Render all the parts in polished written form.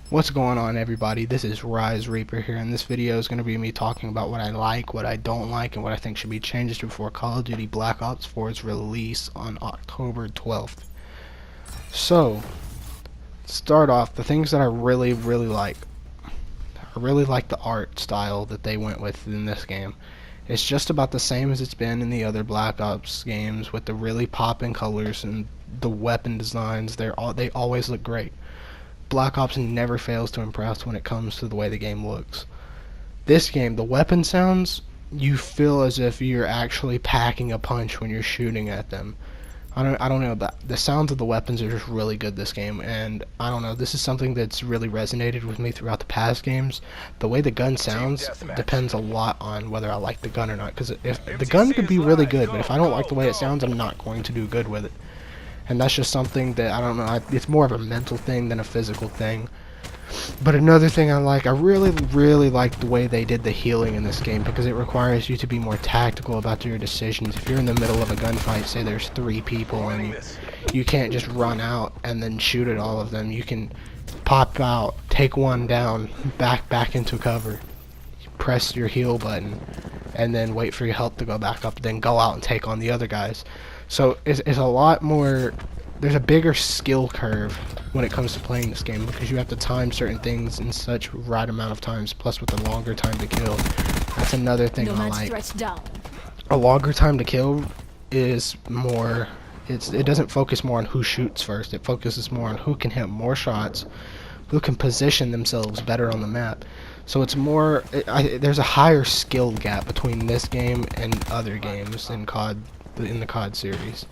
What's going on, everybody? This is Rise Reaper here, and this video is going to be me talking about what I like, what I don't like, and what I think should be changed before Call of Duty Black Ops 4's release on October 12th. So, to start off, the things that I really like. I really like the art style that they went with in this game. It's just about the same as it's been in the other Black Ops games, with the really popping colors and the weapon designs. They always look great. Black Ops never fails to impress when it comes to the way the game looks. This game, the weapon sounds, you feel as if you're actually packing a punch when you're shooting at them. I don't know, but the sounds of the weapons are just really good this game, and I don't know, this is something that's really resonated with me throughout the past games. The way the gun sounds depends a lot on whether I like the gun or not, because if the gun could be really good, but if I don't like the way it sounds, I'm not going to do good with it. And that's just something that, I don't know, it's more of a mental thing than a physical thing. But another thing I really like the way they did the healing in this game, because it requires you to be more tactical about your decisions. If you're in the middle of a gunfight, say there's 3 people, and you can't just run out and then shoot at all of them. You can pop out, take one down, back into cover, press your heal button, and then wait for your health to go back up, then go out and take on the other guys. So it's a lot more, there's a bigger skill curve when it comes to playing this game, because you have to time certain things in such right amount of times, plus with a longer time to kill. That's another thing I like. A longer time to kill is more, it doesn't focus more on who shoots first, it focuses more on who can hit more shots, who can position themselves better on the map. So it's more, there's a higher skill gap between this game and other games in the COD series.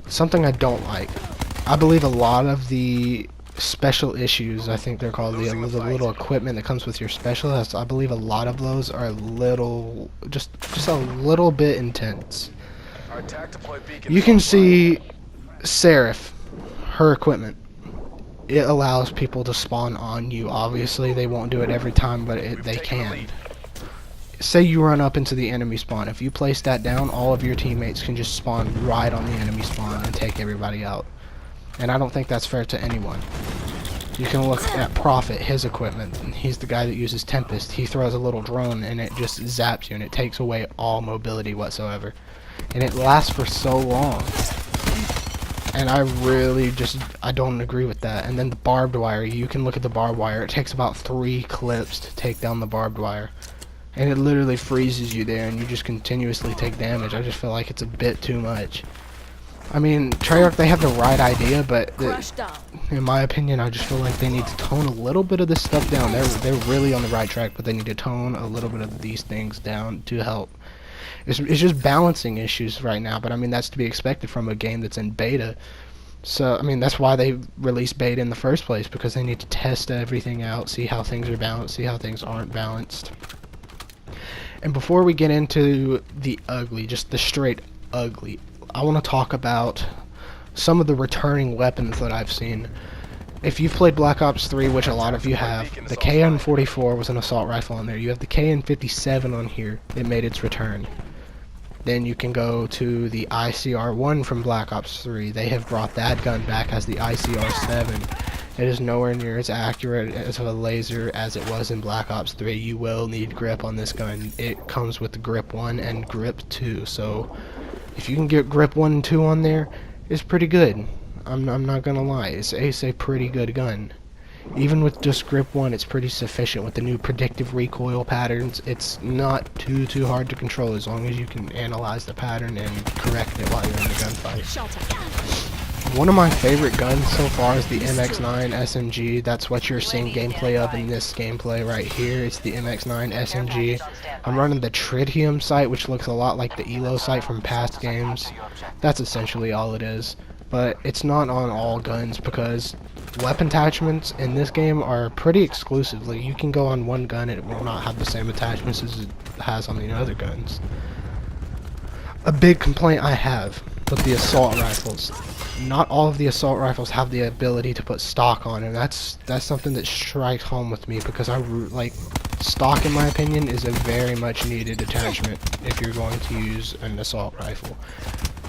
Something I don't like. I believe a lot of the special issues, I think they're called, the little equipment that comes with your specialists, I believe a lot of those are just a little bit intense. You can see Seraph, her equipment. It allows people to spawn on you. Obviously, they won't do it every time, but they can. Say you run up into the enemy spawn. If you place that down, all of your teammates can just spawn right on the enemy spawn and take everybody out. And I don't think that's fair to anyone. You can look at Prophet, his equipment. He's the guy that uses Tempest. He throws a little drone and it just zaps you and it takes away all mobility whatsoever. And it lasts for so long. And I don't agree with that. And then the barbed wire, you can look at the barbed wire. It takes about 3 clips to take down the barbed wire. And it literally freezes you there, and you just continuously take damage. I just feel like it's a bit too much. I mean, Treyarch, they have the right idea, but in my opinion, I just feel like they need to tone a little bit of this stuff down. They're really on the right track, but they need to tone a little bit of these things down to help. It's just balancing issues right now, but I mean, that's to be expected from a game that's in beta. So, I mean, that's why they released beta in the first place, because they need to test everything out, see how things are balanced, see how things aren't balanced. And before we get into the ugly, just the straight ugly, I want to talk about some of the returning weapons that I've seen. If you've played Black Ops 3, which a lot of you have, the KN-44 was an assault rifle on there. You have the KN-57 on here. It made its return. Then you can go to the ICR-1 from Black Ops 3. They have brought that gun back as the ICR-7. It is nowhere near as accurate as a laser as it was in Black Ops 3. You will need grip on this gun. It comes with the grip 1 and grip 2. So if you can get grip 1 and 2 on there, it's pretty good. I'm not gonna lie. It's a pretty good gun. Even with just grip 1, it's pretty sufficient. With the new predictive recoil patterns, it's not too hard to control as long as you can analyze the pattern and correct it while you're in the gunfight. One of my favorite guns so far is the MX-9 SMG. That's what you're seeing gameplay of in this gameplay right here. It's the MX-9 SMG. I'm running the Tritium sight, which looks a lot like the ELO sight from past games. That's essentially all it is. But it's not on all guns, because weapon attachments in this game are pretty exclusively. You can go on one gun and it will not have the same attachments as it has on the other guns. A big complaint I have with the assault rifles. Not all of the assault rifles have the ability to put stock on, and that's something that strikes home with me, because stock, in my opinion, is a very much needed attachment if you're going to use an assault rifle.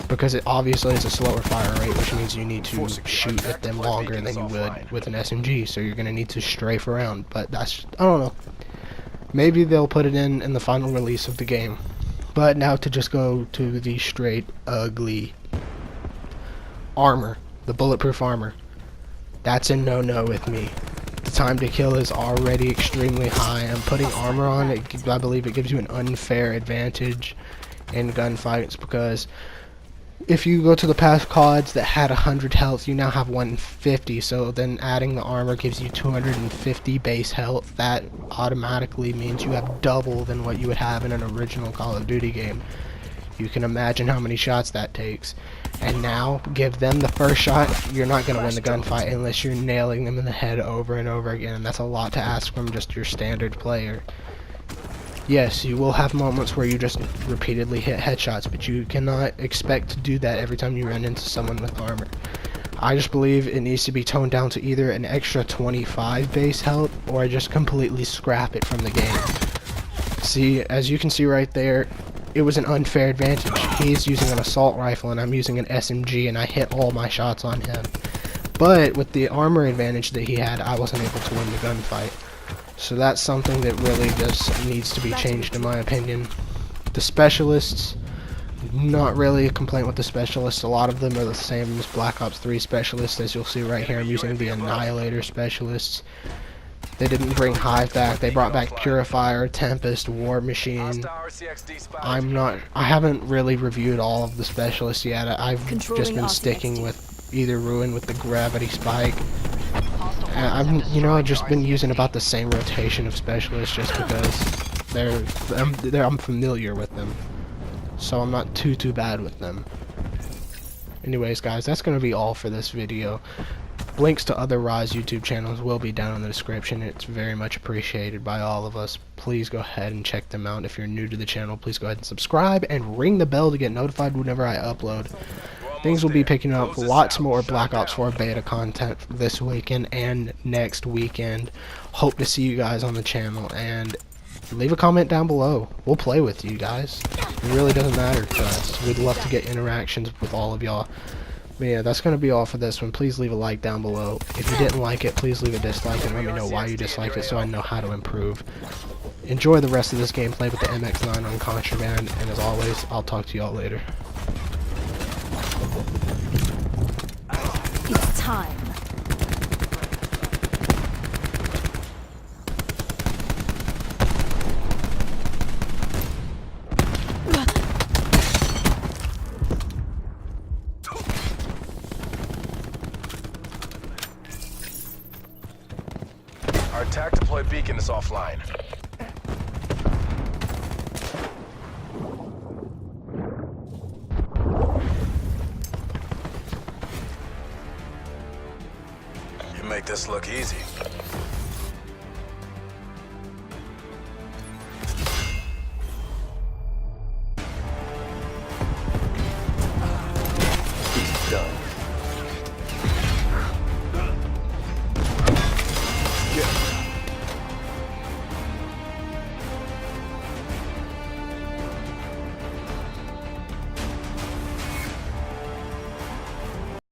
because it obviously is a slower fire rate, which means you need to shoot at them longer than you would with an SMG, so you're going to need to strafe around. But that's, I don't know, maybe they'll put it in the final release of the game. But now to just go to the straight ugly armor, the bulletproof armor. That's a no-no with me. The time to kill is already extremely high. I'm putting armor on it. I believe it gives you an unfair advantage in gunfights, because if you go to the past CODs that had 100 health, you now have 150, so then adding the armor gives you 250 base health. That automatically means you have double than what you would have in an original Call of Duty game. You can imagine how many shots that takes. And now, give them the first shot, you're not going to win the gunfight unless you're nailing them in the head over and over again, and that's a lot to ask from just your standard player. Yes, you will have moments where you just repeatedly hit headshots, but you cannot expect to do that every time you run into someone with armor. I just believe it needs to be toned down to either an extra 25 base health, or just completely scrap it from the game. See, as you can see right there, it was an unfair advantage. He's using an assault rifle and I'm using an SMG, and I hit all my shots on him. But with the armor advantage that he had, I wasn't able to win the gunfight. So that's something that really just needs to be changed in my opinion. The specialists, not really a complaint with the specialists. A lot of them are the same as Black Ops 3 specialists. As you'll see right here, I'm using the Annihilator specialists. They didn't bring Hive back. They brought back Purifier, Tempest, War Machine. I haven't really reviewed all of the specialists yet. I've just been sticking with either Ruin with the Gravity Spike. I've just been using about the same rotation of specialists just because I'm familiar with them. So I'm not too bad with them. Anyways, guys, that's going to be all for this video. Links to other Rise YouTube channels will be down in the description. It's very much appreciated by all of us. Please go ahead and check them out. If you're new to the channel, please go ahead and subscribe and ring the bell to get notified whenever I upload. Things will be picking up lots more Black Ops 4 beta content this weekend and next weekend. Hope to see you guys on the channel, and leave a comment down below. We'll play with you guys. It really doesn't matter to us. We'd love to get interactions with all of y'all. But yeah, that's going to be all for this one. Please leave a like down below. If you didn't like it, please leave a dislike and let me know why you disliked it so I know how to improve. Enjoy the rest of this gameplay with the MX-9 on Contraband, and as always, I'll talk to y'all later. It's time. Our attack deploy beacon is offline. You make this look easy.